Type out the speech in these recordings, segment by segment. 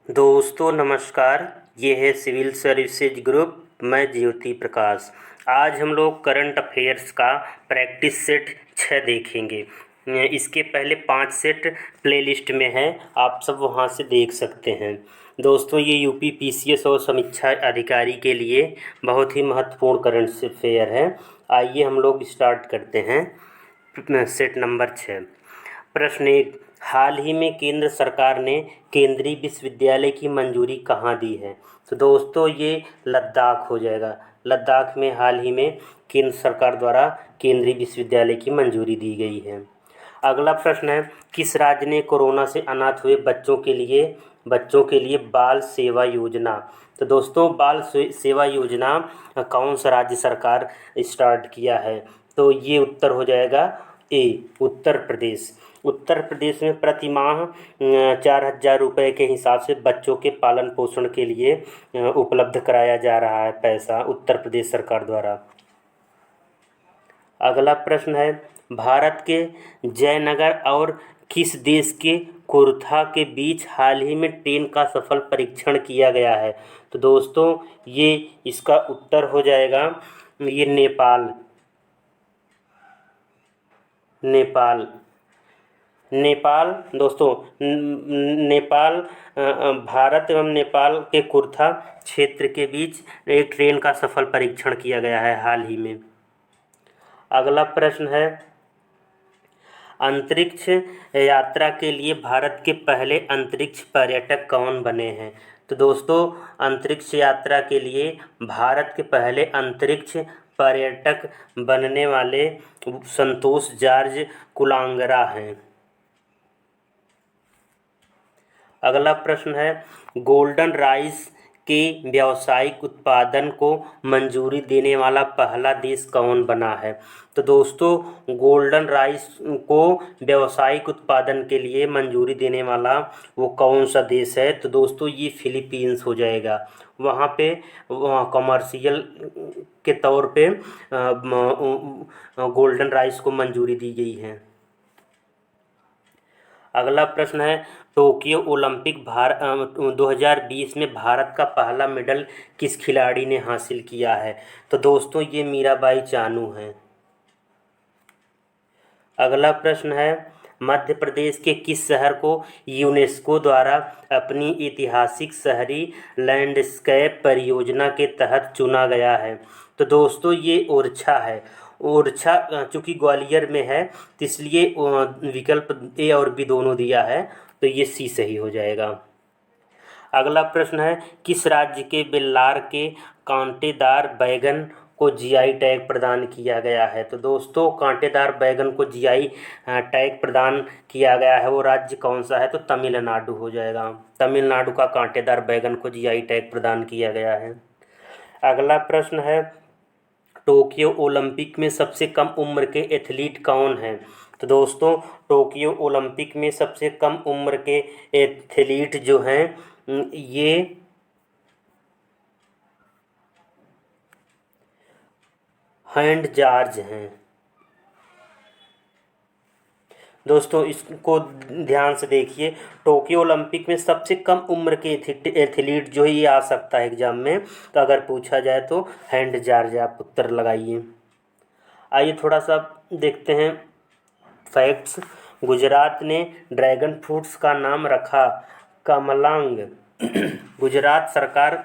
दोस्तों नमस्कार। ये है सिविल सर्विसेज ग्रुप। मैं ज्योति प्रकाश। आज हम लोग करंट अफेयर्स का प्रैक्टिस सेट 6 देखेंगे। इसके पहले 5 सेट प्लेलिस्ट में है, आप सब वहां से देख सकते हैं। दोस्तों ये यूपी पीसीएस और समीक्षा अधिकारी के लिए बहुत ही महत्वपूर्ण करंट अफेयर है। आइए हम लोग स्टार्ट करते हैं। Set number 6। प्रश्न 1। हाल ही में केंद्र सरकार ने केंद्रीय विश्वविद्यालय की मंजूरी कहाँ दी है? तो दोस्तों ये लद्दाख हो जाएगा। लद्दाख में हाल ही में केंद्र सरकार द्वारा केंद्रीय विश्वविद्यालय की मंजूरी दी गई है। अगला प्रश्न है, किस राज्य ने कोरोना से अनाथ हुए बच्चों के लिए बाल सेवा योजना? तो दोस्तों सेवा योजना कौन सा राज्य सरकार स्टार्ट किया है? तो ये उत्तर हो जाएगा ए, उत्तर प्रदेश। उत्तर प्रदेश में प्रति माह 4,000 रुपये के हिसाब से बच्चों के पालन पोषण के लिए उपलब्ध कराया जा रहा है पैसा उत्तर प्रदेश सरकार द्वारा। अगला प्रश्न है, भारत के जयनगर और किस देश के कुर्था के बीच हाल ही में ट्रेन का सफल परीक्षण किया गया है? तो दोस्तों ये इसका उत्तर हो जाएगा ये नेपाल। नेपाल नेपाल दोस्तों नेपाल भारत एवं नेपाल के कुर्था क्षेत्र के बीच एक ट्रेन का सफल परीक्षण किया गया है हाल ही में। अगला प्रश्न है, अंतरिक्ष यात्रा के लिए भारत के पहले अंतरिक्ष पर्यटक कौन बने हैं? तो दोस्तों अंतरिक्ष यात्रा के लिए भारत के पहले अंतरिक्ष पर्यटक बनने वाले संतोष जॉर्ज कुलांगरा हैं। अगला प्रश्न है, गोल्डन राइस के व्यावसायिक उत्पादन को मंजूरी देने वाला पहला देश कौन बना है? तो दोस्तों गोल्डन राइस को व्यावसायिक उत्पादन के लिए मंजूरी देने वाला वो कौन सा देश है? तो दोस्तों ये फिलीपींस हो जाएगा। वहाँ पे कमर्शियल के तौर पे गोल्डन राइस को मंजूरी दी गई है। अगला प्रश्न है, टोक्यो ओलंपिक 2020 में भारत का पहला मेडल किस खिलाड़ी ने हासिल किया है? तो दोस्तों ये मीराबाई चानू हैं। अगला प्रश्न है, मध्य प्रदेश के किस शहर को यूनेस्को द्वारा अपनी ऐतिहासिक शहरी लैंडस्केप परियोजना के तहत चुना गया है? तो दोस्तों ये ओरछा है। ओरछा चूँकि ग्वालियर में है तो इसलिए विकल्प ए और बी दोनों दिया है, तो ये सी सही हो जाएगा। अगला प्रश्न है, किस राज्य के बेल्लार के कांटेदार बैगन को जीआई टैग प्रदान किया गया है? तो दोस्तों कांटेदार बैगन को जीआई टैग प्रदान किया गया है, वो राज्य कौन सा है? तो तमिलनाडु हो जाएगा। तमिलनाडु का कांटेदार बैगन को जीआई टैग प्रदान किया गया है। अगला प्रश्न है, टोक्यो ओलंपिक में सबसे कम उम्र के एथलीट कौन हैं? तो दोस्तों टोक्यो ओलंपिक में सबसे कम उम्र के एथलीट जो हैं ये हैंड जॉर्ज हैं। दोस्तों इसको ध्यान से देखिए, टोक्यो ओलंपिक में सबसे कम उम्र के एथलीट जो है ये आ सकता है एग्जाम में, तो अगर पूछा जाए तो हैंड जॉर्ज आप उत्तर लगाइए। आइए थोड़ा सा देखते हैं फैक्ट्स। गुजरात ने ड्रैगन फ्रूट्स का नाम रखा कमलांग। गुजरात सरकार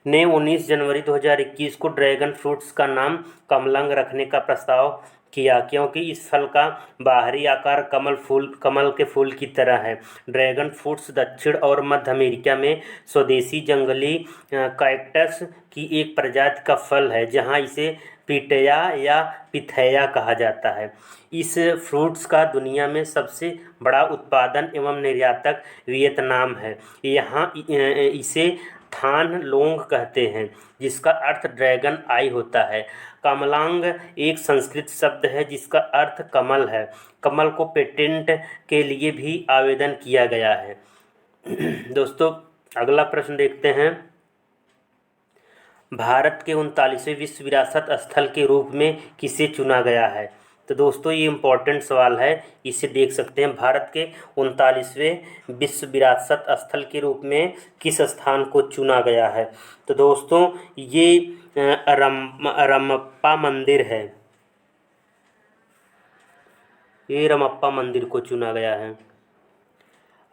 ने 19 जनवरी 2021 को ड्रैगन फ्रूट्स का नाम कमलंग रखने का प्रस्ताव किया, क्योंकि इस फल का बाहरी आकार कमल के फूल की तरह है। ड्रैगन फ्रूट्स दक्षिण और मध्य अमेरिका में स्वदेशी जंगली कैक्टस की एक प्रजाति का फल है, जहां इसे पिटया या पिथैया कहा जाता है। इस फ्रूट्स का दुनिया में सबसे बड़ा उत्पादन एवं निर्यातक वियतनाम है। यहाँ इसे थान लोंग कहते हैं, जिसका अर्थ ड्रैगन आई होता है। कमलांग एक संस्कृत शब्द है जिसका अर्थ कमल है। कमल को पेटेंट के लिए भी आवेदन किया गया है। दोस्तों अगला प्रश्न देखते हैं, भारत के 39वें विश्व विरासत स्थल के रूप में किसे चुना गया है? तो दोस्तों ये इम्पोर्टेंट सवाल है, इसे देख सकते हैं। भारत के 39वें विश्व विरासत स्थल के रूप में किस स्थान को चुना गया है? तो दोस्तों ये रमप्पा मंदिर है, ये रमप्पा मंदिर को चुना गया है।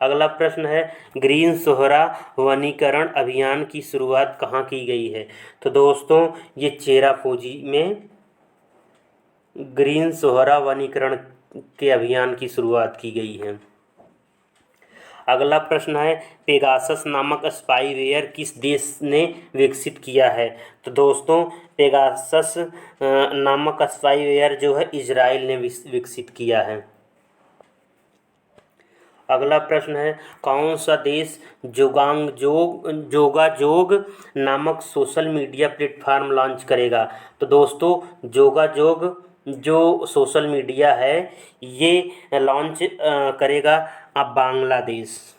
अगला प्रश्न है, ग्रीन सोहरा वनीकरण अभियान की शुरुआत कहाँ की गई है? तो दोस्तों ये चेरापूंजी में ग्रीन सोहरा वनीकरण के अभियान की शुरुआत की गई है। अगला प्रश्न है, पेगासस नामक स्पाईवेयर किस देश ने विकसित किया है? तो दोस्तों पेगासस नामक स्पाईवेयर जो है इजराइल ने विकसित किया है। अगला प्रश्न है, कौन सा देश जोगाजोग नामक सोशल मीडिया प्लेटफॉर्म लॉन्च करेगा? तो दोस्तों जोगाजोग जो सोशल मीडिया है ये लॉन्च करेगा बांग्लादेश,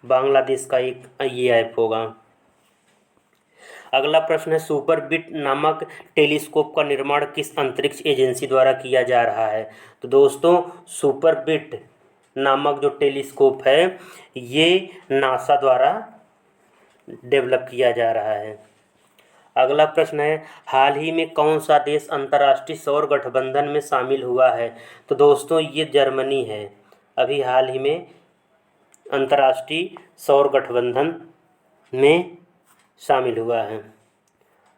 बांग्लादेश का एक ये ऐप होगा। अगला प्रश्न है, सुपर बिट नामक टेलीस्कोप का निर्माण किस अंतरिक्ष एजेंसी द्वारा किया जा रहा है? तो दोस्तों सुपर बिट नामक जो टेलीस्कोप है ये नासा द्वारा डेवलप किया जा रहा है। अगला प्रश्न है, हाल ही में कौन सा देश अंतर्राष्ट्रीय सौर गठबंधन में शामिल हुआ है? तो दोस्तों ये जर्मनी है, अभी हाल ही में अंतर्राष्ट्रीय सौर गठबंधन में शामिल हुआ है।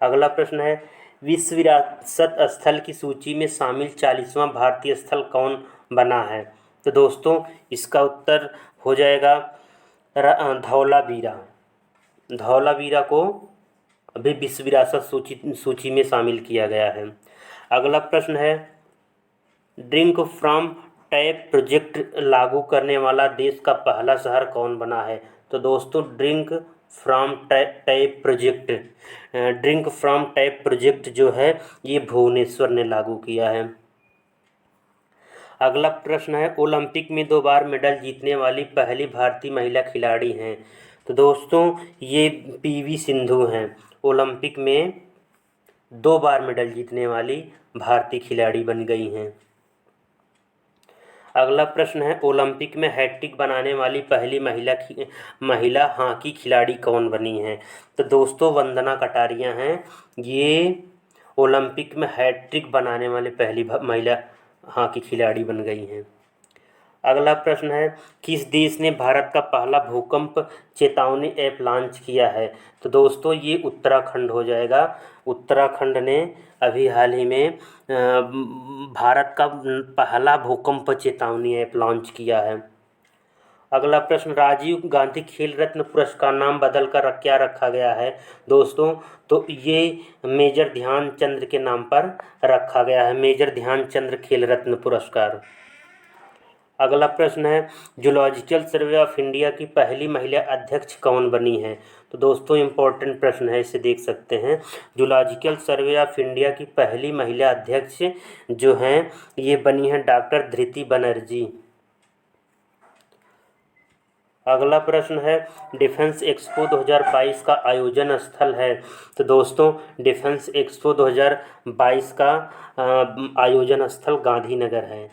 अगला प्रश्न है, विश्व विरासत स्थल की सूची में शामिल 40वां भारतीय स्थल कौन बना है? तो दोस्तों इसका उत्तर हो जाएगा धौलावीरा। धौलावीरा को अभी विश्व विरासत सूची में शामिल किया गया है। अगला प्रश्न है, ड्रिंक फ्रॉम टैप प्रोजेक्ट लागू करने वाला देश का पहला शहर कौन बना है? तो दोस्तों ड्रिंक फ्रॉम टैप प्रोजेक्ट जो है ये भुवनेश्वर ने लागू किया है। अगला प्रश्न है, ओलंपिक में 2 बार मेडल जीतने वाली पहली भारतीय महिला खिलाड़ी हैं? तो दोस्तों ये पीवी सिंधु हैं, ओलंपिक में 2 बार मेडल जीतने वाली भारतीय खिलाड़ी बन गई हैं। अगला प्रश्न है, ओलंपिक में हैट्रिक बनाने वाली पहली महिला हॉकी खिलाड़ी कौन बनी है? तो दोस्तों वंदना कटारिया हैं, ये ओलंपिक में हैट्रिक बनाने वाली पहली महिला हॉकी खिलाड़ी बन गई हैं। अगला प्रश्न है, किस देश ने भारत का पहला भूकंप चेतावनी ऐप लॉन्च किया है? तो दोस्तों ये उत्तराखंड हो जाएगा, उत्तराखंड ने अभी हाल ही में भारत का पहला भूकंप चेतावनी ऐप लॉन्च किया है। अगला प्रश्न, राजीव गांधी खेल रत्न पुरस्कार नाम बदल कर क्या रखा गया है? दोस्तों तो ये मेजर ध्यानचंद के नाम पर रखा गया है, मेजर ध्यानचंद खेल रत्न पुरस्कार। अगला प्रश्न है, जूलॉजिकल सर्वे ऑफ इंडिया की पहली महिला अध्यक्ष कौन बनी है? तो दोस्तों इम्पोर्टेंट प्रश्न है, इसे देख सकते हैं। जूलॉजिकल सर्वे ऑफ इंडिया की पहली महिला अध्यक्ष जो हैं ये बनी है डॉक्टर धृति बनर्जी। अगला प्रश्न है, डिफेंस एक्सपो 2022 का आयोजन स्थल है? तो दोस्तों डिफेंस एक्सपो 2022 का आयोजन स्थल गांधीनगर है,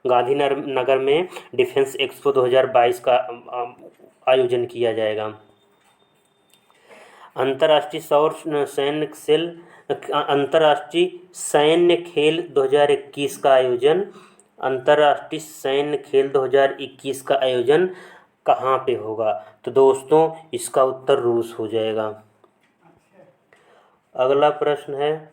गांधीनगर में डिफेंस एक्सपो 2022 का आयोजन किया जाएगा। अंतर्राष्ट्रीय सैन्य खेल 2021 का आयोजन, अंतर्राष्ट्रीय सैन्य खेल 2021 का आयोजन कहाँ पे होगा? तो दोस्तों इसका उत्तर रूस हो जाएगा। अगला प्रश्न है,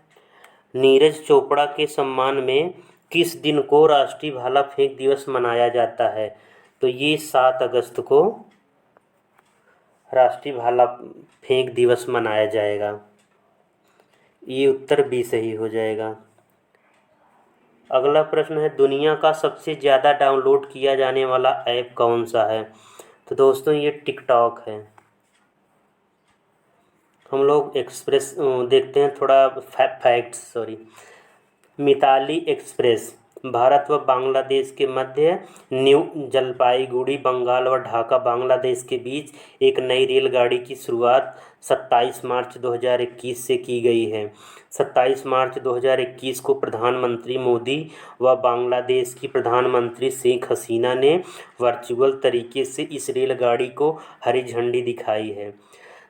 नीरज चोपड़ा के सम्मान में किस दिन को राष्ट्रीय भाला फेंक दिवस मनाया जाता है? तो ये 7 अगस्त को राष्ट्रीय भाला फेंक दिवस मनाया जाएगा, ये उत्तर बी सही हो जाएगा। अगला प्रश्न है, दुनिया का सबसे ज़्यादा डाउनलोड किया जाने वाला ऐप कौन सा है? तो दोस्तों ये टिकटॉक है। हम लोग एक्सप्रेस देखते हैं थोड़ा फैक्ट्स, मिताली एक्सप्रेस भारत व बांग्लादेश के मध्य न्यू जलपाईगुड़ी बंगाल व ढाका बांग्लादेश के बीच एक नई रेलगाड़ी की शुरुआत 27 मार्च 2021 से की गई है। 27 मार्च 2021 को प्रधानमंत्री मोदी व बांग्लादेश की प्रधानमंत्री शेख हसीना ने वर्चुअल तरीके से इस रेलगाड़ी को हरी झंडी दिखाई है।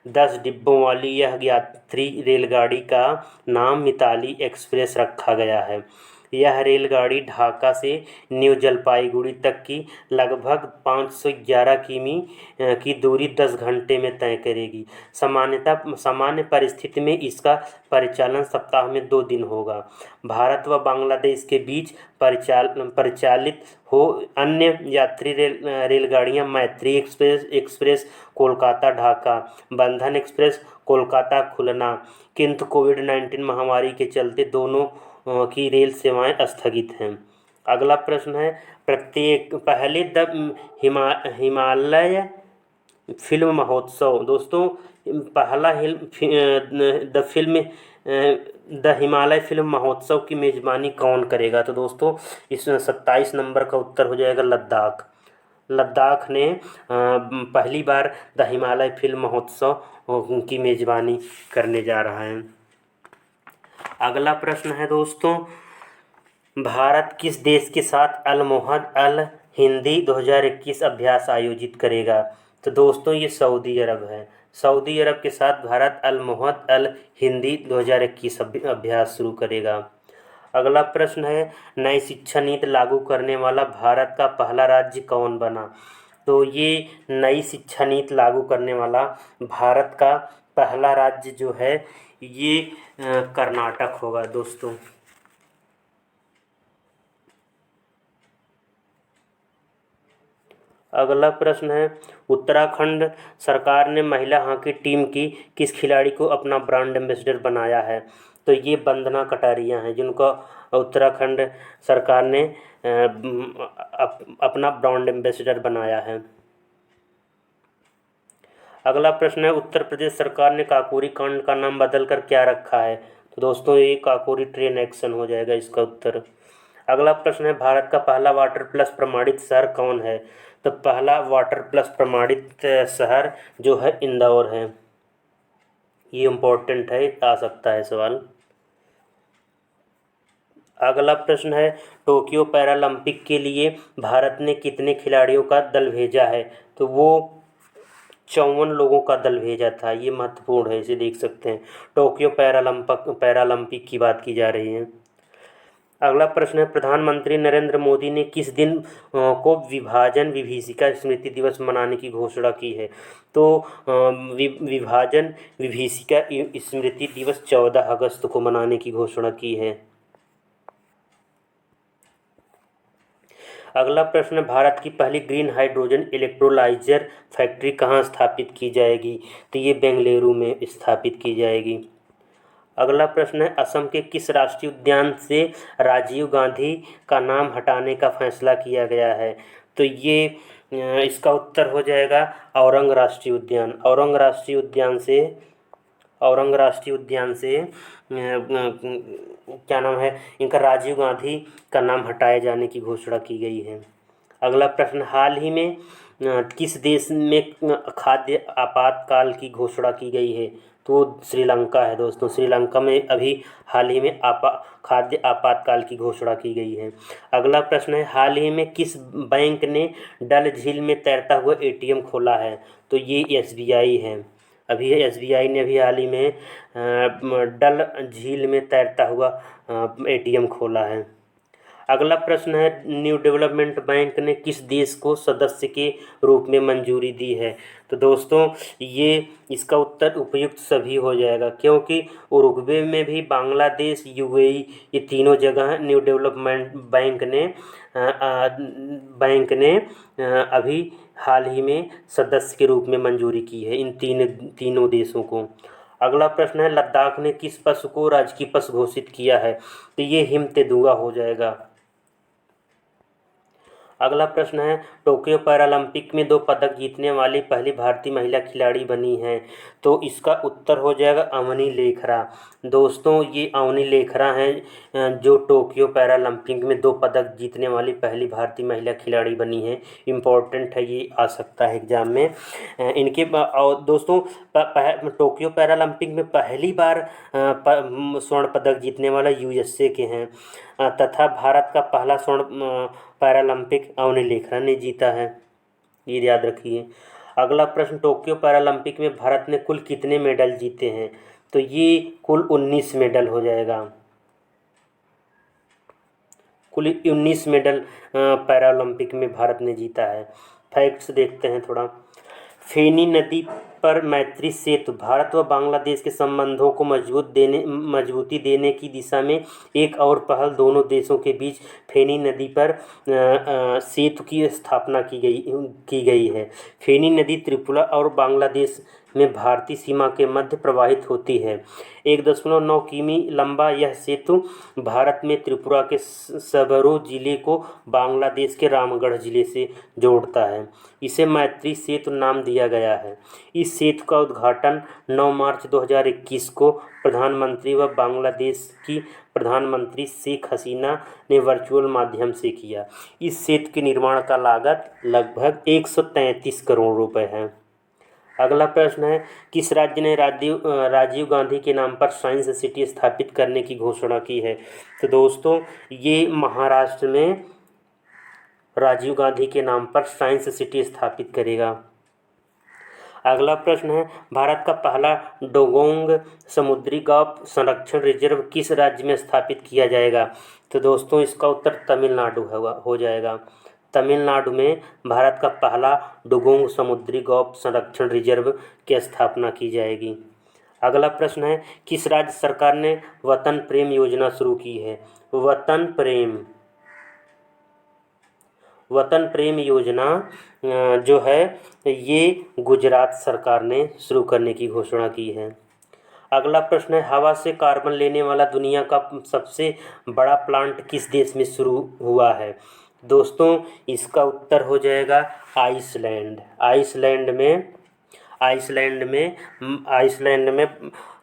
10 डिब्बों वाली यह यात्री रेलगाड़ी का नाम मिताली एक्सप्रेस रखा गया है। यह रेलगाड़ी ढाका से न्यू जलपाईगुड़ी तक की लगभग 511 किमी की दूरी 10 घंटे में तय करेगी। सामान्य परिस्थिति में इसका परिचालन सप्ताह में 2 दिन होगा। भारत व बांग्लादेश के बीच परिचालित हो अन्य यात्री रेलगाड़ियां मैत्री एक्सप्रेस कोलकाता ढाका, बंधन एक्सप्रेस कोलकाता खुलना, किंतु कोविड-19 महामारी के चलते दोनों की रेल सेवाएं स्थगित हैं। अगला प्रश्न है, पहले हिमालय फिल्म महोत्सव। दोस्तों, पहला द हिमालय फिल्म महोत्सव की मेज़बानी कौन करेगा? तो दोस्तों, इसमें 27 नंबर का उत्तर हो जाएगा लद्दाख। लद्दाख ने पहली बार द हिमालय फिल्म महोत्सव की मेज़बानी करने जा रहा है। अगला प्रश्न है दोस्तों, भारत किस देश के साथ अल मोहद अल हिंदी 2021 अभ्यास आयोजित करेगा? तो दोस्तों, ये सऊदी अरब है। सऊदी अरब के साथ भारत अल मोहद अल हिंदी 2021 अभ्यास शुरू करेगा। अगला प्रश्न है, नई शिक्षा नीति लागू करने वाला भारत का पहला राज्य कौन बना? तो ये नई शिक्षा नीति लागू करने वाला भारत का पहला राज्य जो है ये कर्नाटक होगा दोस्तों। अगला प्रश्न है, उत्तराखंड सरकार ने महिला हॉकी टीम की किस खिलाड़ी को अपना ब्रांड एम्बेसडर बनाया है? तो ये वंदना कटारिया हैं, जिनको उत्तराखंड सरकार ने अपना ब्रांड एम्बेसडर बनाया है। अगला प्रश्न है, उत्तर प्रदेश सरकार ने काकोरी कांड का नाम बदलकर क्या रखा है? तो दोस्तों, ये काकोरी ट्रेन एक्शन हो जाएगा इसका उत्तर। अगला प्रश्न है, भारत का पहला वाटर प्लस प्रमाणित शहर कौन है? तो पहला वाटर प्लस प्रमाणित शहर जो है इंदौर है। ये इम्पोर्टेंट है, आ सकता है सवाल। अगला प्रश्न है, टोक्यो पैरालंपिक के लिए भारत ने कितने खिलाड़ियों का दल भेजा है? तो वो 54 लोगों का दल भेजा था। ये महत्वपूर्ण है, इसे देख सकते हैं। टोक्यो पैरालंपिक की बात की जा रही है। अगला प्रश्न है, प्रधानमंत्री नरेंद्र मोदी ने किस दिन को विभाजन विभीषिका स्मृति दिवस मनाने की घोषणा की है? तो विभाजन विभीषिका स्मृति दिवस 14 अगस्त को मनाने की घोषणा की है। अगला प्रश्न, भारत की पहली ग्रीन हाइड्रोजन इलेक्ट्रोलाइजर फैक्ट्री कहाँ स्थापित की जाएगी? तो ये बेंगलुरु में स्थापित की जाएगी। अगला प्रश्न है, असम के किस राष्ट्रीय उद्यान से राजीव गांधी का नाम हटाने का फैसला किया गया है? तो ये इसका उत्तर हो जाएगा औरंग राष्ट्रीय उद्यान। औरंग राष्ट्रीय उद्यान से क्या नाम है इनका, राजीव गांधी का नाम हटाए जाने की घोषणा की गई है। अगला प्रश्न, हाल ही में किस देश में खाद्य आपातकाल की घोषणा की गई है? तो श्रीलंका है दोस्तों। श्रीलंका में अभी हाल ही में खाद्य आपातकाल की घोषणा की गई है। अगला प्रश्न है, हाल ही में किस बैंक ने डल झील में तैरता हुआ एटीएम खोला है? तो ये एसबीआई है। अभी एसबीआई ने अभी हाल ही में डल झील में तैरता हुआ एटीएम खोला है। अगला प्रश्न है, न्यू डेवलपमेंट बैंक ने किस देश को सदस्य के रूप में मंजूरी दी है? तो दोस्तों, ये इसका उत्तर उपयुक्त सभी हो जाएगा, क्योंकि उरुग्वे में भी, बांग्लादेश, यूएई, ये तीनों जगह न्यू डेवलपमेंट बैंक ने अभी हाल ही में सदस्य के रूप में मंजूरी की है इन तीनों देशों को। अगला प्रश्न है, लद्दाख ने किस पशु को राजकीय पशु घोषित किया है? तो ये हिम तेंदुआ हो जाएगा। अगला प्रश्न है, टोक्यो पैरालंपिक में 2 पदक जीतने वाली पहली भारतीय महिला खिलाड़ी बनी हैं। तो इसका उत्तर हो जाएगा अवनी लेखरा। दोस्तों ये अवनी लेखरा हैं जो टोक्यो पैरालंपिक में 2 पदक जीतने वाली पहली भारतीय महिला खिलाड़ी बनी हैं। इम्पोर्टेंट है, ये आ सकता है एग्जाम में। इनके और दोस्तों टोक्यो पैरालंपिक में पहली बार स्वर्ण पदक जीतने वाला यूएसए के हैं तथा भारत का पहला स्वर्ण पैरालंपिक अवनी लेखरा ने जीता है, ये याद रखिए। अगला प्रश्न, टोक्यो पैरालंपिक में भारत ने कुल कितने मेडल जीते हैं। तो ये कुल 19 मेडल हो जाएगा। कुल 19 मेडल पैरालंपिक में भारत ने जीता है। फैक्ट्स देखते हैं थोड़ा। फेनी नदी पर मैत्री सेतु भारत व बांग्लादेश के संबंधों को मजबूती देने की दिशा में एक और पहल, दोनों देशों के बीच फेनी नदी पर सेतु की स्थापना की गई है। फेनी नदी त्रिपुरा और बांग्लादेश में भारतीय सीमा के मध्य प्रवाहित होती है। 1.9 किमी लंबा यह सेतु भारत में त्रिपुरा के सबरू जिले को बांग्लादेश के रामगढ़ जिले से जोड़ता है। इसे मैत्री सेतु नाम दिया गया है। इस सेतु का उद्घाटन 9 मार्च 2021 को प्रधानमंत्री व बांग्लादेश की प्रधानमंत्री शेख हसीना ने वर्चुअल माध्यम से किया। इस सेतु के निर्माण का लागत लगभग 133 करोड़ रुपए है। अगला प्रश्न है, किस राज्य ने राजीव गांधी के नाम पर साइंस सिटी स्थापित करने की घोषणा की है। तो दोस्तों ये महाराष्ट्र में राजीव गांधी के नाम पर साइंस सिटी स्थापित करेगा। अगला प्रश्न है, भारत का पहला डोगोंग समुद्री गौ संरक्षण रिजर्व किस राज्य में स्थापित किया जाएगा। तो दोस्तों इसका उत्तर तमिलनाडु हो जाएगा। तमिलनाडु में भारत का पहला डुगोंग समुद्री गौ संरक्षण रिजर्व की स्थापना की जाएगी। अगला प्रश्न है, किस राज्य सरकार ने वतन प्रेम योजना शुरू की है। वतन प्रेम योजना जो है ये गुजरात सरकार ने शुरू करने की घोषणा की है। अगला प्रश्न है, हवा से कार्बन लेने वाला दुनिया का सबसे बड़ा प्लांट किस देश में शुरू हुआ है। दोस्तों इसका उत्तर हो जाएगा आइसलैंड। आइसलैंड में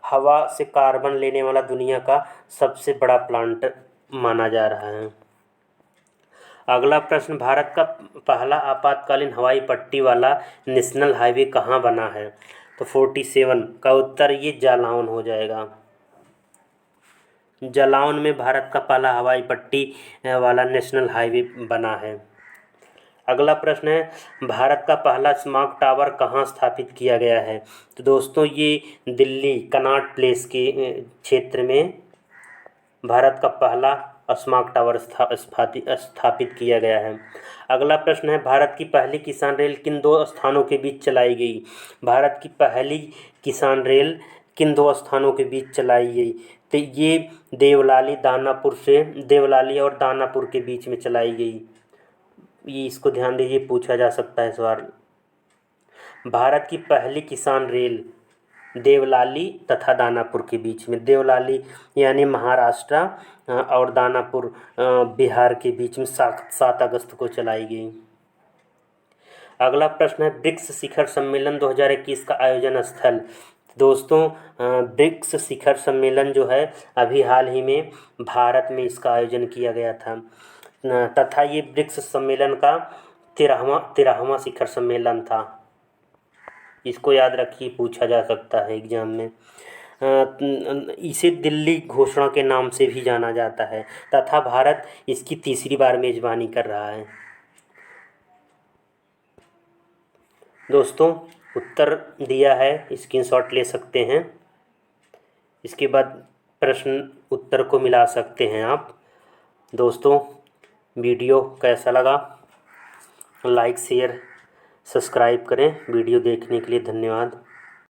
हवा से कार्बन लेने वाला दुनिया का सबसे बड़ा प्लांट माना जा रहा है। अगला प्रश्न, भारत का पहला आपातकालीन हवाई पट्टी वाला नेशनल हाईवे कहाँ बना है। तो 47 का उत्तर ये जालौन हो जाएगा। जालौन में भारत का पहला हवाई पट्टी वाला नेशनल हाईवे बना है। अगला प्रश्न है, भारत का पहला स्मार्ट टावर कहाँ स्थापित किया गया है। तो दोस्तों ये दिल्ली कनॉट प्लेस के क्षेत्र में भारत का पहला स्मार्ट टावर स्थापित किया गया है। अगला प्रश्न है, भारत की पहली किसान रेल किन 2 स्थानों के बीच चलाई गई। भारत की पहली किसान रेल किन 2 स्थानों के बीच चलाई गई। तो ये देवलाली और दानापुर के बीच में चलाई गई। ये इसको ध्यान दीजिए, पूछा जा सकता है सवाल। भारत की पहली किसान रेल देवलाली तथा दानापुर के बीच में, देवलाली यानी महाराष्ट्र और दानापुर बिहार के बीच में 7 अगस्त को चलाई गई। अगला प्रश्न है, ब्रिक्स शिखर सम्मेलन 2021 का आयोजन स्थल। दोस्तों ब्रिक्स शिखर सम्मेलन जो है अभी हाल ही में भारत में इसका आयोजन किया गया था तथा ये ब्रिक्स सम्मेलन का 13वां शिखर सम्मेलन था। इसको याद रखिए, पूछा जा सकता है एग्जाम में। इसे दिल्ली घोषणा के नाम से भी जाना जाता है तथा भारत इसकी तीसरी बार मेजबानी कर रहा है। दोस्तों उत्तर दिया है, स्क्रीनशॉट ले सकते हैं। इसके बाद प्रश्न उत्तर को मिला सकते हैं आप। दोस्तों वीडियो कैसा लगा, लाइक शेयर सब्सक्राइब करें। वीडियो देखने के लिए धन्यवाद।